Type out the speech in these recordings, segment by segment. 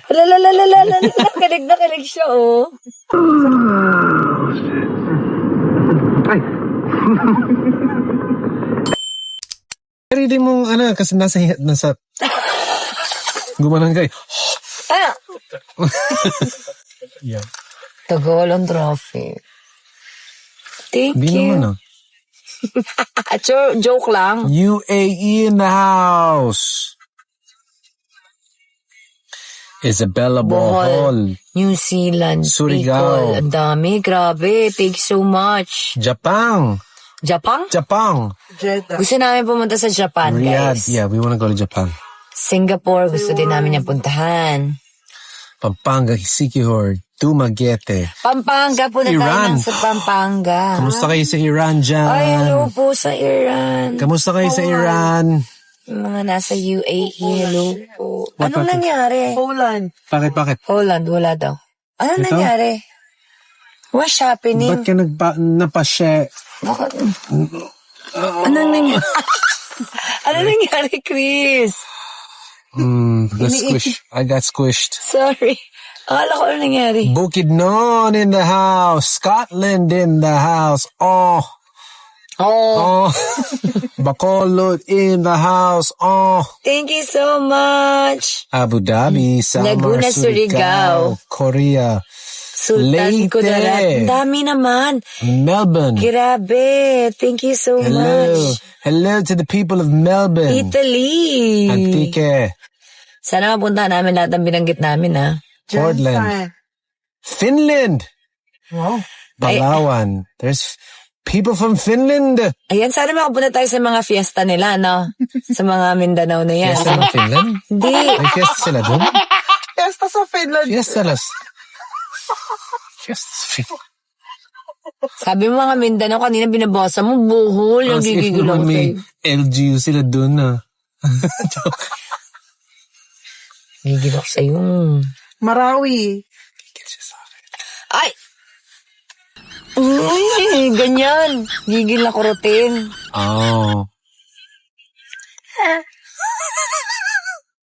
Lalalala, kilig na kilig siya, oh. Ay! Ready mong, kasi nasa, gumanang kayo. Ah! Yeah. Tagal ang traffic. Thank Di you. naman Joke lang. UAE in the house. Isabella Bohol. New Zealand. Surigao. Bicol. Ang dami. Grabe. Thank you so much. Japan. Japan? Gusto namin pumunta sa Japan, Riyadh. guys. Yeah, we wanna go to Japan. Singapore. Gusto din namin yung puntahan. Pampanga, Siquijor, Dumaguete. Pampanga po na tayo Iran. sa Pampanga. Kamusta kayo sa Iran dyan? Ay, hello po sa Iran. Kamusta kayo sa Iran? Yung mga nasa UAE, hello po. What Anong happened? nangyari? Bakit? Holland, wala daw. Anong Ito? nangyari? What's happening? Ba't ka napashe? Bakit? Anong nangyari? Anong nangyari, Chris? I got squished. Sorry. Akala ko anong nangyari. Bukidnon in the house. Scotland in the house. Oh. Bacolod in the house. Oh. Thank you so much. Abu Dhabi, Samar, Laguna, Surigao. Korea, Sultan Leyte. Kudarat. Ang dami naman. Melbourne. Grabe. Thank you so much. Hello to the people of Melbourne. Italy. Antique. Sana mapunta namin lahat ng binanggit namin, ha? Portland. Finland. Wow. Palawan. There's people from Finland. Ayan, sana makapunta tayo sa mga fiesta nila, no? Sa mga Mindanao na yan. Fiesta ng Finland? Hindi. May fiesta sila dun? Fiesta sa Finland. Fiesta sa Finland. Sabi mo mga Mindanao, kanina binabasa mo, buhol, yung gigigil ako may sa'yo. LGU sila dun, Gigil ako sa'yo. Marawi. Ay! Ganyan. Gigil ako routine. Oh.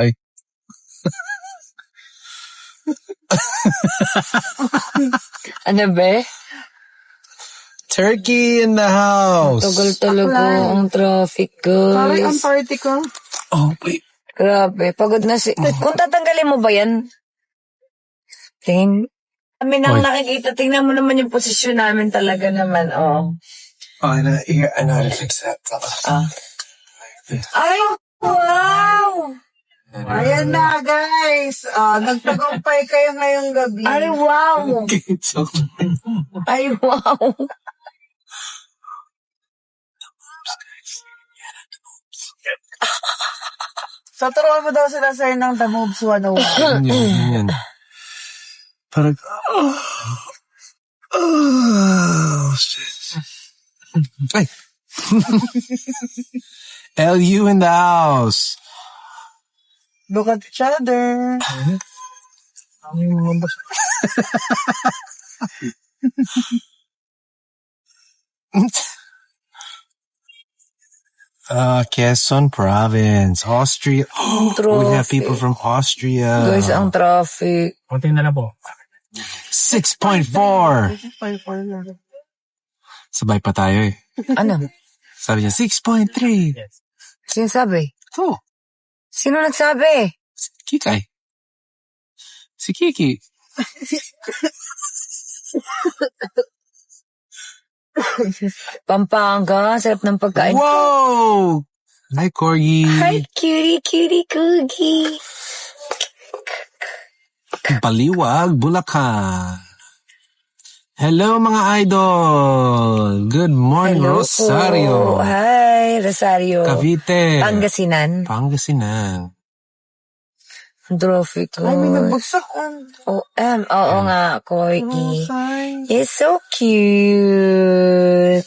Ay. Ano ba? Turkey in the house. Tagal talaga ang traffic, Sorry, guys. Antarctica. Oh, wait. Grabe, pagod na si... Kung tatanggalin mo ba yan? Tingin. Kami nang nakikita, tingnan mo naman yung posisyon namin talaga naman, oh. I know how to fix that. Ay, wow! Ayan na, guys. Nagtagumpay kayo ngayong gabi. Ay, wow! Ay, wow! Sa turuan mo daw sila, sir, ng The Moves 101. Yan. Parang, shit. Ay. LU in the house. Look at each other. Quezon Province, Austria. We have people from Austria. Guys, ang traffic. Konting na lang po. 6.4. Sabay pa tayo eh. Ano? Sabi niya, 6.3. Sino sabi? Ito, Sino nagsabi? Kikay. Si Kiki. Pampanga, sarap ng pagkain. Whoa! Hi, Corgi. Hi, cutie cookie. Baliwag, Bulacan. Hello, mga idol. Good morning, Hello Rosario. po. Hi, Rosario. Cavite. Pangasinan. Traffic. Ay, may nagbagsak. Oo nga, Corky. Sorry. It's so cute.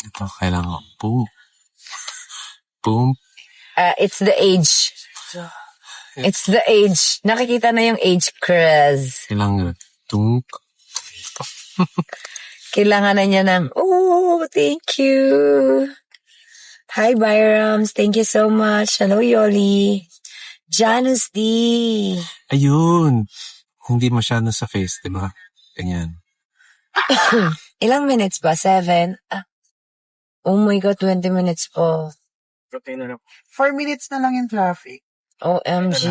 Ito, kailangan ko. Boom. It's the age. It's the age. Nakikita na yung age, Chris. Kailangan. Tunk. Kailangan na niya ng, oh, thank you. Hi, Byrams. Thank you so much. Hello, Yoli. Janus D. Ayun. Hindi masyado sa face, di ba? Ganyan. Ilang minutes ba? 7? Oh my God, 20 minutes po. 4 minutes na lang yung traffic. OMG.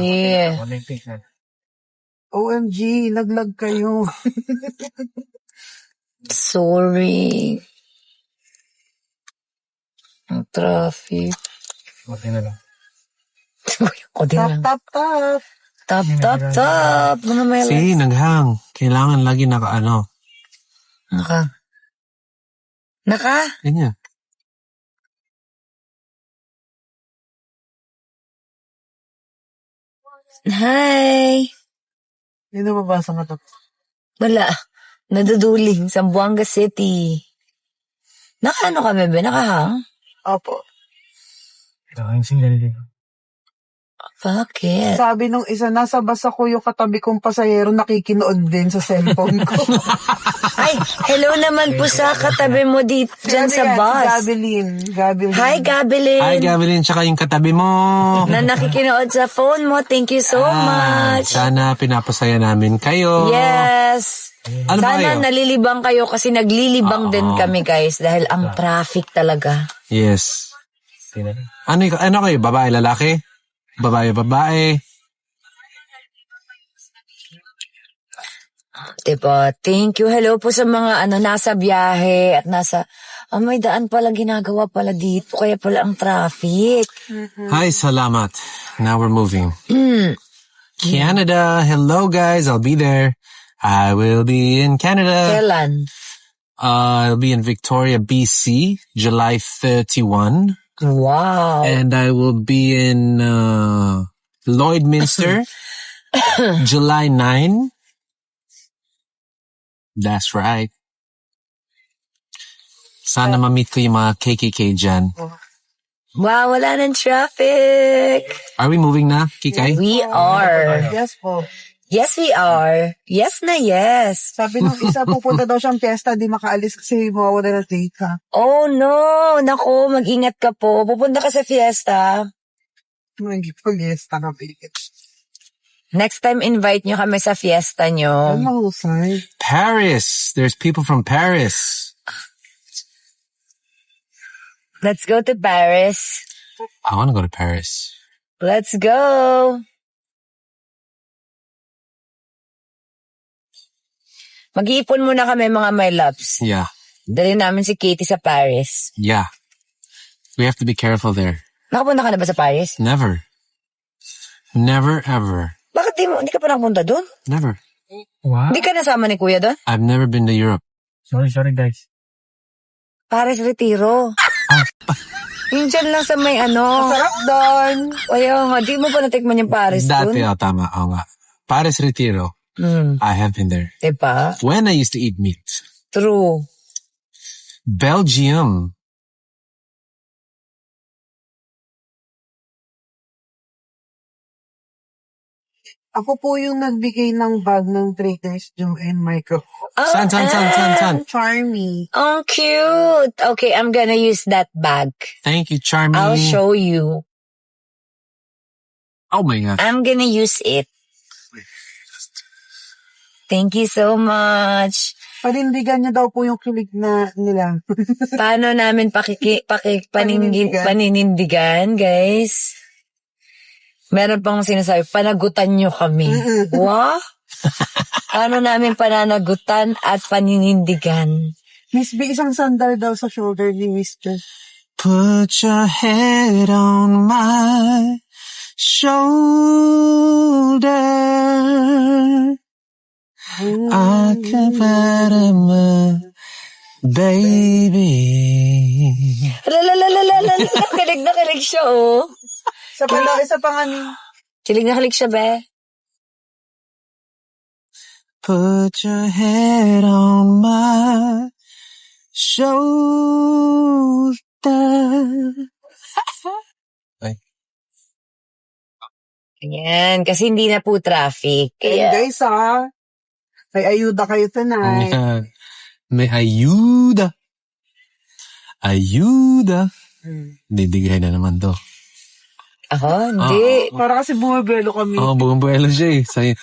OMG, laglag kayo. Sorry. Ang traffic. Ako din lang. Tap, tap, tap. Tap. Mga may See, naghang. Kailangan lagi naka-ano. Naka? Ganyan. Hi. Hindi na mabasa nga to. Wala. Naduduling. Zamboanga City. Naka-ano ka, bebe? Nakahang? Opo. Bakit? Sabi nung isa, nasa basa ko yung katabi kong pasahero, nakikinood din sa cellphone ko. Ay, hello naman po sa katabi mo dito, dyan sa Si bus. Gabelin. Hi, Gabelin. Hi, Gavelin. Tsaka yung katabi mo. Na nakikinood sa phone mo. Thank you so much. Sana pinapasaya namin kayo. Yes. Ano ba kayo? Sana nalilibang kayo kasi naglilibang din kami, guys, dahil ang traffic talaga. Yes. Ano kayo? Babae, lalaki? Babae. Diba? Thank you. Hello po sa mga nasa biyahe at nasa, may daan pala ginagawa pala dito. Kaya pala ang traffic. Hi, salamat. Now we're moving. Canada. Hello, guys. I'll be there. I will be in Canada. Kailan? I'll be in Victoria, BC, July 31. Wow. And I will be in Lloydminster, July 9. That's right. Sana ma-meet ko yung mga KKK dyan. Wow, wala ng traffic. Are we moving na, Kikay? We are. Yes po. Yes, we are. Yes na yes. Sabi nung isa, pupunta daw siyang fiesta, di makaalis kasi mawawala ng data. Oh no. Naku, mag-ingat ka po. Pupunta ka sa fiesta. Mag-fiesta na bigit. Next time, invite nyo kami sa fiesta nyo. Ang mahusay. Paris. There's people from Paris. Let's go to Paris. I want to go to Paris. Let's go. Mag-iipon muna kami, mga my loves. Yeah. Dali namin si Katie sa Paris. Yeah. We have to be careful there. Nakapunta ka na ba sa Paris? Never. Never, ever. Bakit di ka pa nakapunta doon? Never. Hindi ka nasama ni Kuya doon? I've never been to Europe. Sorry guys. Paris Retiro. Yung dyan lang sa may Sarap doon. Kaya nga, di mo pa natikman yung Paris Dati, doon? tama. Oo nga. Paris Retiro. I have been there. Diba? When I used to eat meat. True. Belgium. Ako po yung nagbigay ng bag ng Trader's Joe and Micro. San? Charmy. Oh, cute. Okay, I'm gonna use that bag. Thank you, Charmy. I'll show you. Oh my gosh. I'm gonna use it. Thank you so much. Panindigan niyo daw po yung kilig na nila. Paano namin paninindigan, guys? Meron pang sinasabi, panagutan nyo kami. Wow? Paano namin pananagutan at paninindigan? Miss B, isang sandal daw sa shoulder ni Mr. Put your head on my shoulder. I can better my baby. Kilig na kilig siya, oh. Isa pa nga ni. Kilig na kilig siya, be. Put your head on my shoulder. Ayan, kasi hindi na po traffic. Hey Kaya, guys may ayuda kayo tonight. May ayuda. Ayuda. Didigay na naman to. Hindi. Para kasi bumibelo kami. Bumabelo siya eh. Sa'yo,